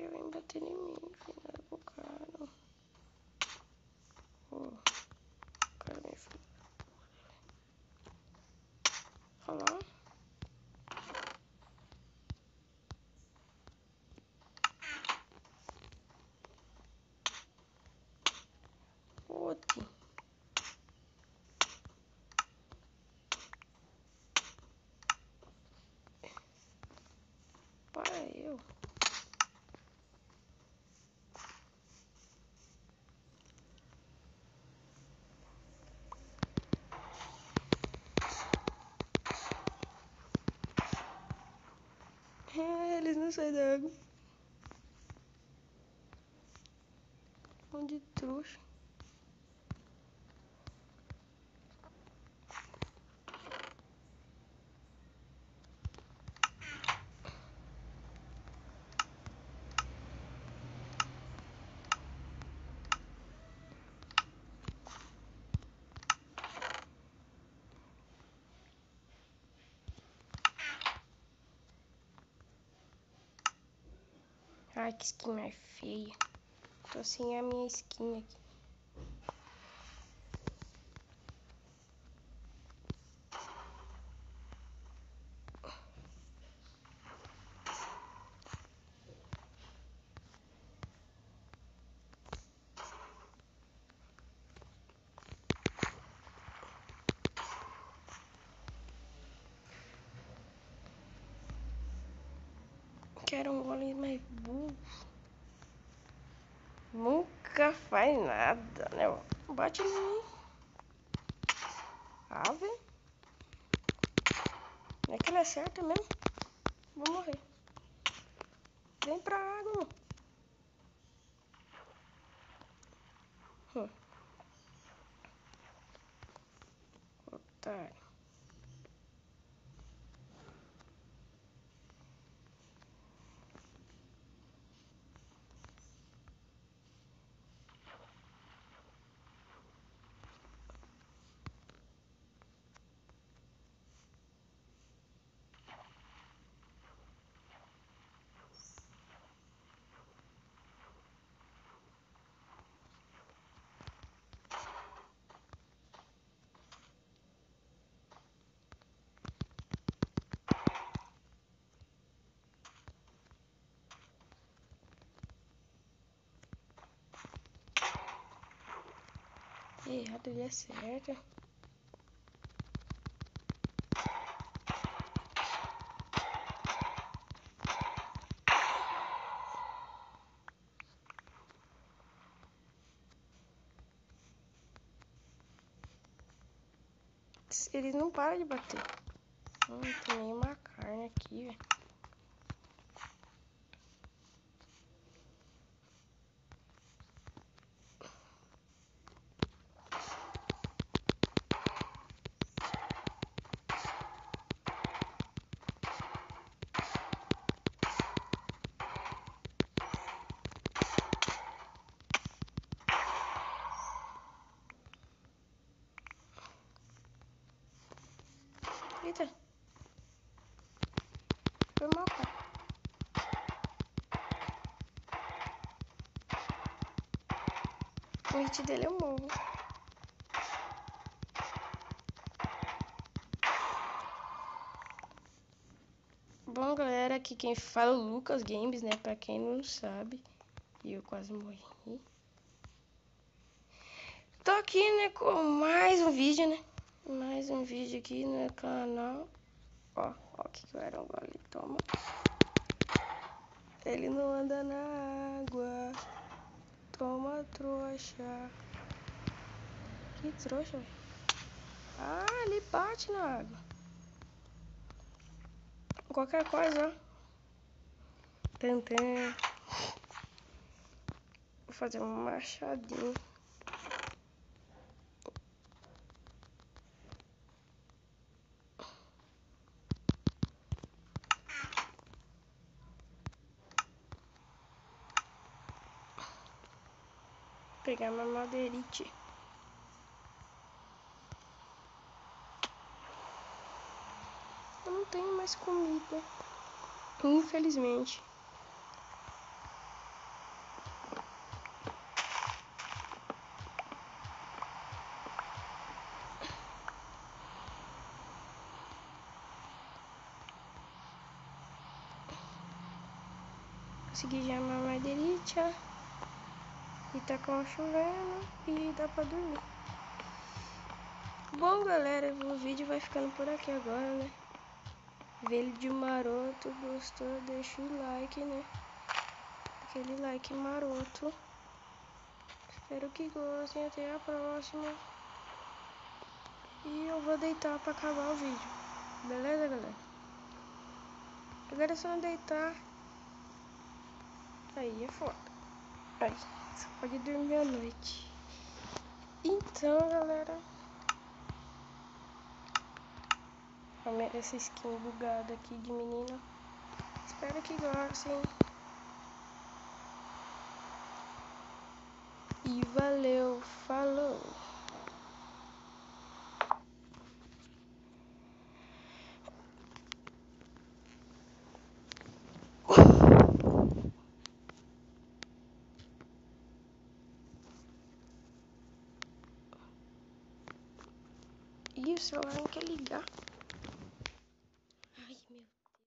Ele vem bater em mim, filha do cara. O cara me filha. Olha lá. Outro. Para eu. Eles não saem da água. Onde trouxa. Ai, que skin mais feia. Tô sem a minha skin aqui. Quero um golem mais burro. Nunca faz nada, né? Bate em mim. Ave. Não é que ela é certa mesmo? Vou morrer. Vem pra água. Otário. Errado, ele é certo. Eles não param de bater. Tem nenhuma carne aqui, velho. Eita. Foi mal, cara. O hit dele é um morro. Bom, galera, aqui quem fala é o Lucas Games, né? Pra quem não sabe. E eu quase morri. Tô aqui, né, com mais um vídeo, né? Mais um vídeo aqui no canal. Ó o que o Iron Golem toma. Ele não anda na água. Toma, trouxa. Que trouxa, velho. Ah, ele bate na água. Qualquer coisa, ó. Tentando. Vou fazer um machadinho. Pegar uma madeirite. Eu não tenho mais comida. Infelizmente. Consegui já uma madeirita. E tá com chovendo e dá pra dormir. Bom, galera, o vídeo vai ficando por aqui agora, né? Vídeo maroto, gostou? Deixa o like, né? Aquele like maroto. Espero que gostem. Até a próxima. E eu vou deitar pra acabar o vídeo. Beleza, galera? Agora é só não deitar. Aí é foda. Aí, só pode dormir à noite. Então, galera, essa skin bugada aqui de menina. Espero que gostem. E valeu, falou. Ih, o celular não quer ligar.